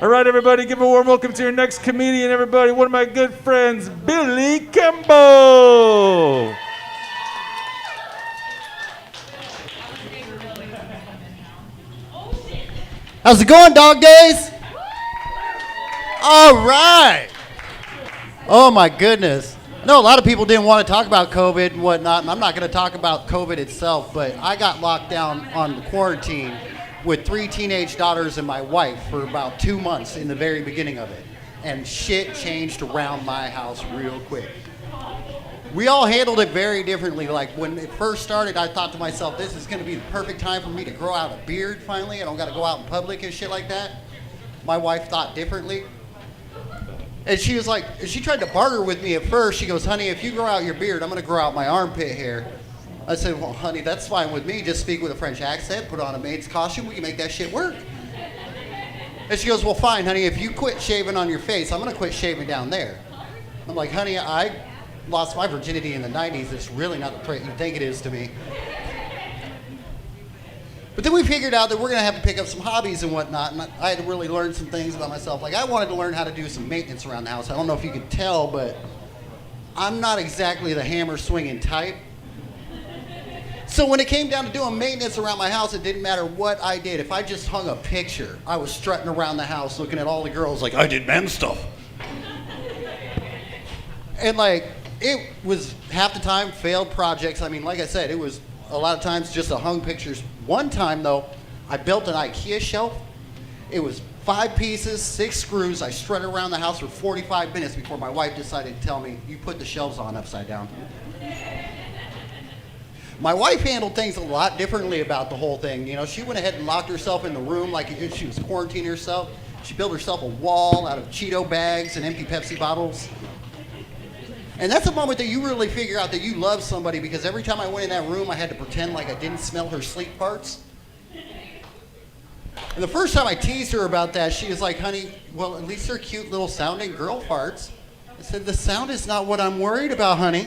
All right, everybody, give a warm welcome to your next comedian, everybody. One of my good friends, Billy Campbell. How's it going, Dog DayZ? All right. Oh, my goodness. I know a lot of people didn't want to talk about COVID and whatnot, and I'm not going to talk about COVID itself, but I got locked down on quarantine with 3 teenage daughters and my wife for about 2 months in the very beginning of it. And shit changed around my house real quick. We all handled it very differently. Like when it first started, I thought to myself, this is going to be the perfect time for me to grow out a beard finally. I don't got to go out in public and shit like that. My wife thought differently. And she was like, she tried to barter with me at first. She goes, honey, if you grow out your beard, I'm going to grow out my armpit hair. I said, well, honey, that's fine with me. Just speak with a French accent, put on a maid's costume. We can make that shit work. And she goes, well, fine, honey. If you quit shaving on your face, I'm going to quit shaving down there. I'm like, honey, I lost my virginity in the 90s. It's really not the threat you think it is to me. But then we figured out that we're going to have to pick up some hobbies and whatnot, and I had to really learn some things about myself. Like, I wanted to learn how to do some maintenance around the house. I don't know if you can tell, but I'm not exactly the hammer-swinging type. So when it came down to doing maintenance around my house, it didn't matter what I did. If I just hung a picture, I was strutting around the house looking at all the girls like, I did man stuff. And like, it was half the time failed projects. I mean, like I said, it was a lot of times just a hung pictures. One time though, I built an IKEA shelf. It was 5 pieces, 6 screws. I strutted around the house for 45 minutes before my wife decided to tell me, you put the shelves on upside down. My wife handled things a lot differently about the whole thing. You know, she went ahead and locked herself in the room like she was quarantining herself. She built herself a wall out of Cheeto bags and empty Pepsi bottles. And that's a moment that you really figure out that you love somebody, because every time I went in that room, I had to pretend like I didn't smell her sleep farts. And the first time I teased her about that, she was like, honey, well, at least they're cute little sounding girl farts. I said, the sound is not what I'm worried about, honey.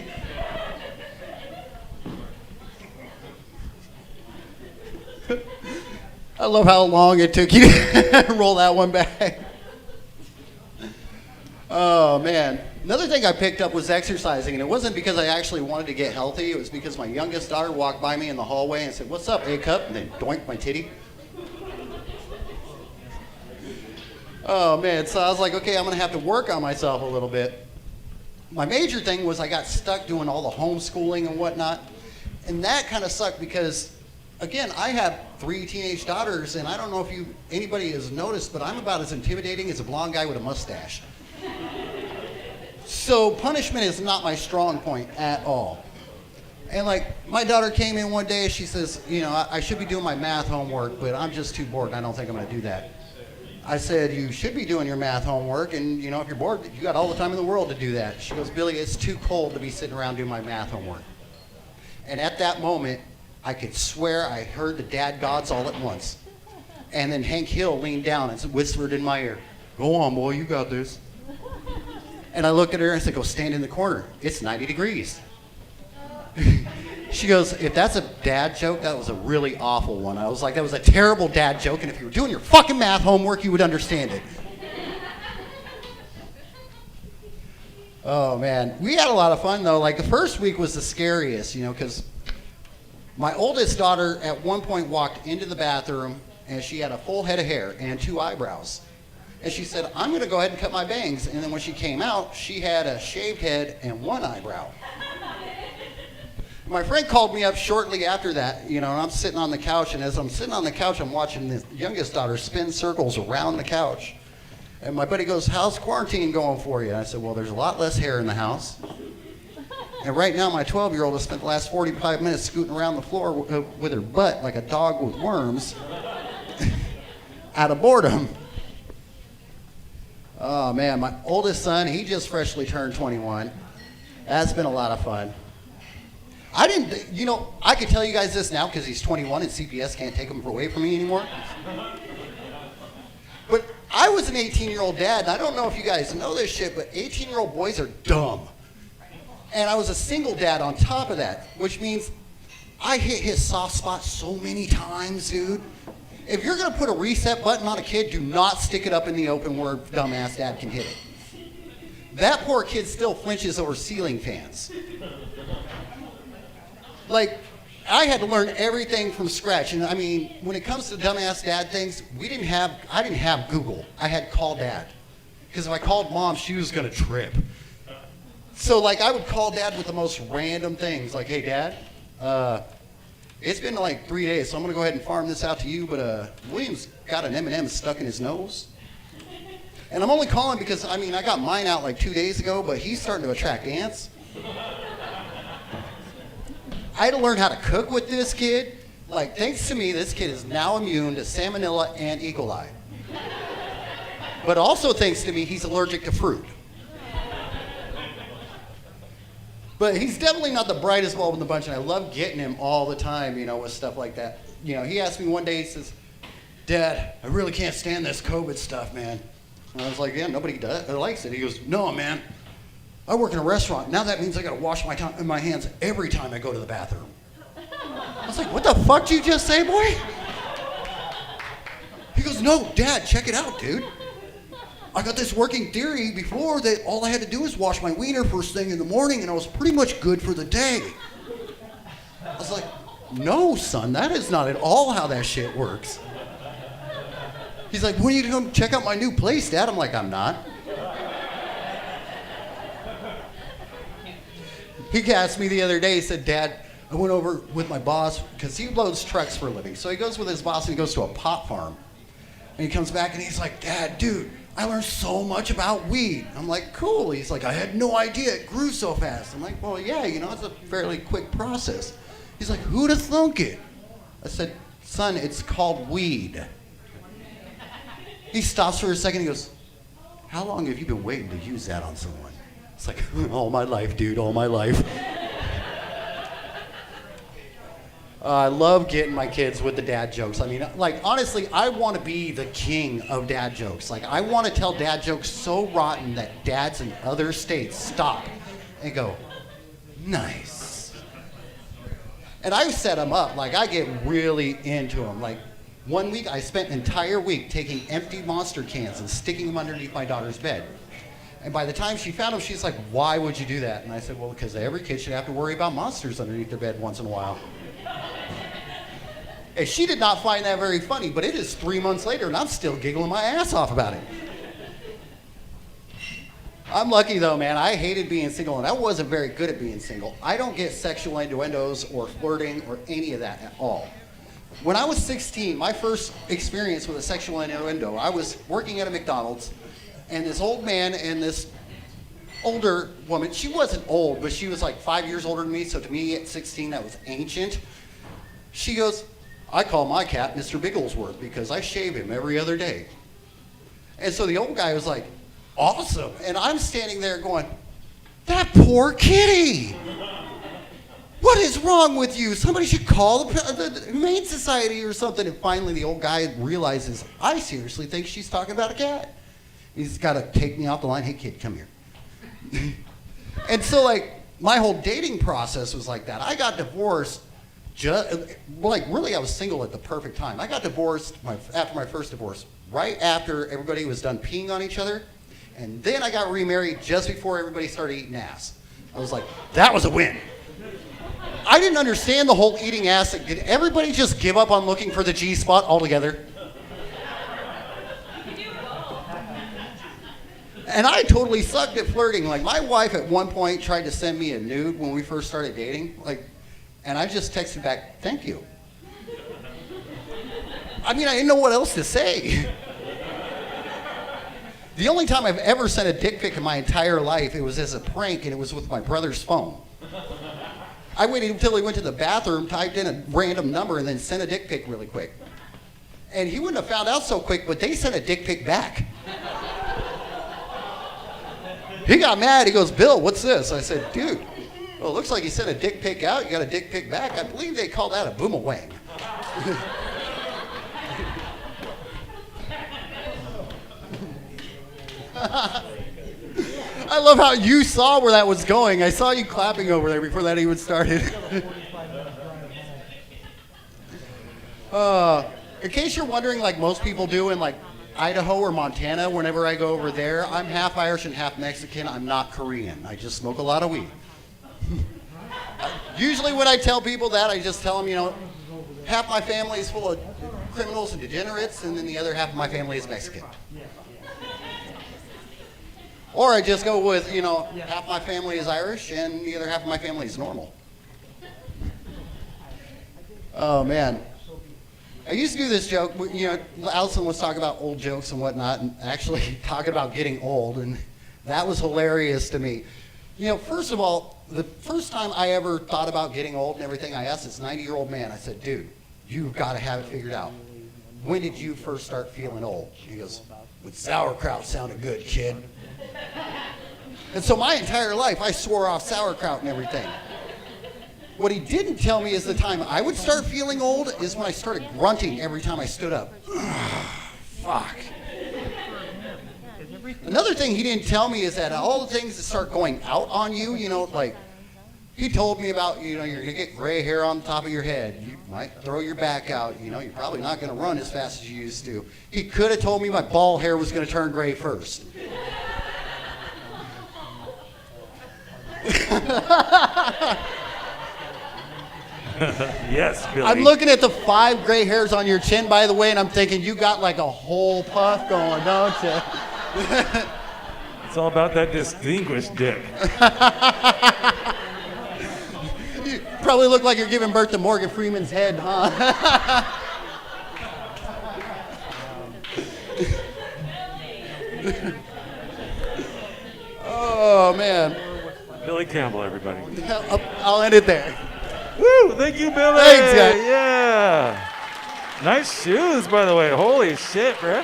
I love how long it took you to roll that one back. Oh, man. Another thing I picked up was exercising, and it wasn't because I actually wanted to get healthy. It was because my youngest daughter walked by me in the hallway and said, what's up, A-cup? And then doink my titty. Oh, man. So I was like, okay, I'm going to have to work on myself a little bit. My major thing was I got stuck doing all the homeschooling and whatnot, and that kind of sucked because, again, I have 3 teenage daughters, and I don't know if anybody has noticed, but I'm about as intimidating as a blonde guy with a mustache. So punishment is not my strong point at all. And like, my daughter came in one day, she says, you know, I should be doing my math homework, but I'm just too bored, and I don't think I'm going to do that. I said, you should be doing your math homework, and you know, if you're bored, you got all the time in the world to do that. She goes, Billy, it's too cold to be sitting around doing my math homework. And at that moment, I could swear I heard the dad gods all at once. And then Hank Hill leaned down and whispered in my ear, go on, boy, you got this. And I looked at her and I said, go stand in the corner. It's 90 degrees. She goes, if that's a dad joke, that was a really awful one. I was like, that was a terrible dad joke, and if you were doing your fucking math homework, you would understand it. Oh, man. We had a lot of fun, though. Like, the first week was the scariest, you know, because my oldest daughter at one point walked into the bathroom, and she had a full head of hair and 2 eyebrows. And she said, I'm going to go ahead and cut my bangs. And then when she came out, she had a shaved head and 1 eyebrow. My friend called me up shortly after that, you know, and I'm sitting on the couch. And as I'm sitting on the couch, I'm watching the youngest daughter spin circles around the couch. And my buddy goes, how's quarantine going for you? And I said, well, there's a lot less hair in the house. And right now, my 12-year-old has spent the last 45 minutes scooting around the floor with her butt like a dog with worms out of boredom. Oh, man, my oldest son, he just freshly turned 21. That's been a lot of fun. You know, I could tell you guys this now because he's 21 and CPS can't take him away from me anymore. But I was an 18-year-old dad, and I don't know if you guys know this shit, but 18-year-old boys are dumb. And I was a single dad on top of that, which means I hit his soft spot so many times, dude. If you're going to put a reset button on a kid, do not stick it up in the open where dumbass dad can hit it. That poor kid still flinches over ceiling fans. Like, I had to learn everything from scratch. And I mean, when it comes to dumbass dad things, I didn't have Google. I had call dad. Because if I called mom, she was going to trip. So like, I would call dad with the most random things. Like, hey dad, it's been like 3 days, so I'm going to go ahead and farm this out to you, but William's got an M&M stuck in his nose. And I'm only calling because, I mean, I got mine out like 2 days ago, but he's starting to attract ants. I had to learn how to cook with this kid. Like, thanks to me, this kid is now immune to salmonella and E. coli. But also thanks to me, he's allergic to fruit. But he's definitely not the brightest bulb in the bunch, and I love getting him all the time, you know, with stuff like that. You know, he asked me one day, he says, Dad, I really can't stand this COVID stuff, man. And I was like, yeah, nobody likes it. He goes, no, man, I work in a restaurant. Now that means I gotta wash my hands every time I go to the bathroom. I was like, what the fuck did you just say, boy? He goes, no, Dad, check it out, dude. I got this working theory before that all I had to do was wash my wiener first thing in the morning and I was pretty much good for the day. I was like, no, son, that is not at all how that shit works. He's like, when are you going to come check out my new place, Dad? I'm like, I'm not. He asked me the other day, he said, Dad, I went over with my boss, because he loads trucks for a living. So he goes with his boss and he goes to a pot farm. And he comes back and he's like, Dad, dude, I learned so much about weed. I'm like, cool. He's like, I had no idea it grew so fast. I'm like, well, yeah, you know, it's a fairly quick process. He's like, who'd have thunk it? I said, son, it's called weed. He stops for a second, he goes, how long have you been waiting to use that on someone? It's like, all my life, dude, all my life. I love getting my kids with the dad jokes. I mean, like, honestly, I want to be the king of dad jokes. Like, I want to tell dad jokes so rotten that dads in other states stop and go, nice. And I set them up. Like, I get really into them. Like, one week, I spent an entire week taking empty Monster cans and sticking them underneath my daughter's bed. And by the time she found them, she's like, why would you do that? And I said, well, because every kid should have to worry about monsters underneath their bed once in a while. And she did not find that very funny, but it is 3 months later, and I'm still giggling my ass off about it. I'm lucky, though, man. I hated being single, and I wasn't very good at being single. I don't get sexual innuendos or flirting or any of that at all. When I was 16, my first experience with a sexual innuendo, I was working at a McDonald's, and this old man and this older woman, she wasn't old, but she was like 5 years older than me, so to me at 16, that was ancient. She goes, I call my cat Mr. Bigglesworth because I shave him every other day. And so the old guy was like, awesome. And I'm standing there going, that poor kitty. What is wrong with you? Somebody should call the Humane Society or something. And finally the old guy realizes, I seriously think she's talking about a cat. He's got to take me off the line. Hey, kid, come here. And so, like, my whole dating process was like that. I got divorced. Really, I was single at the perfect time. I got divorced after my first divorce, right after everybody was done peeing on each other. And then I got remarried just before everybody started eating ass. I was like, that was a win. I didn't understand the whole eating ass. Did everybody just give up on looking for the G-spot altogether? And I totally sucked at flirting. Like, my wife at one point tried to send me a nude when we first started dating. And I just texted back, thank you. I mean, I didn't know what else to say. The only time I've ever sent a dick pic in my entire life, it was as a prank, and it was with my brother's phone. I waited until he went to the bathroom, typed in a random number, and then sent a dick pic really quick. And he wouldn't have found out so quick, but they sent a dick pic back. He got mad. He goes, Bill, what's this? I said, dude. Well, it looks like you sent a dick pic out, you got a dick pic back. I believe they call that a boomerang. I love how you saw where that was going. I saw you clapping over there before that even started. In case you're wondering, like most people do in like Idaho or Montana, whenever I go over there, I'm half Irish and half Mexican. I'm not Korean. I just smoke a lot of weed. Usually when I tell people that, I just tell them, you know, half my family is full of criminals and degenerates, and then the other half of my family is Mexican. Or I just go with, you know, half my family is Irish and the other half of my family is normal. Oh, man. I used to do this joke, you know, Allison was talking about old jokes and whatnot, and actually talking about getting old, and that was hilarious to me. You know, first of all, the first time I ever thought about getting old and everything, I asked this 90-year-old man, I said, dude, you've got to have it figured out. When did you first start feeling old? He goes, when sauerkraut sounded good, kid. And so my entire life, I swore off sauerkraut and everything. What he didn't tell me is the time I would start feeling old is when I started grunting every time I stood up. Fuck. Another thing he didn't tell me is that all the things that start going out on you, you know, like he told me about, you know, you're going to get gray hair on the top of your head. You might throw your back out. You know, you're probably not going to run as fast as you used to. He could have told me my bald hair was going to turn gray first. Yes, Billy. I'm looking at the 5 gray hairs on your chin, by the way, and I'm thinking you got like a whole puff going, don't you? It's all about that distinguished dick. You probably look like you're giving birth to Morgan Freeman's head, huh? Oh, man. Billy Campbell, everybody. I'll end it there. Woo! Thank you, Billy. Thanks, guys. Yeah. Nice shoes, by the way. Holy shit, bro.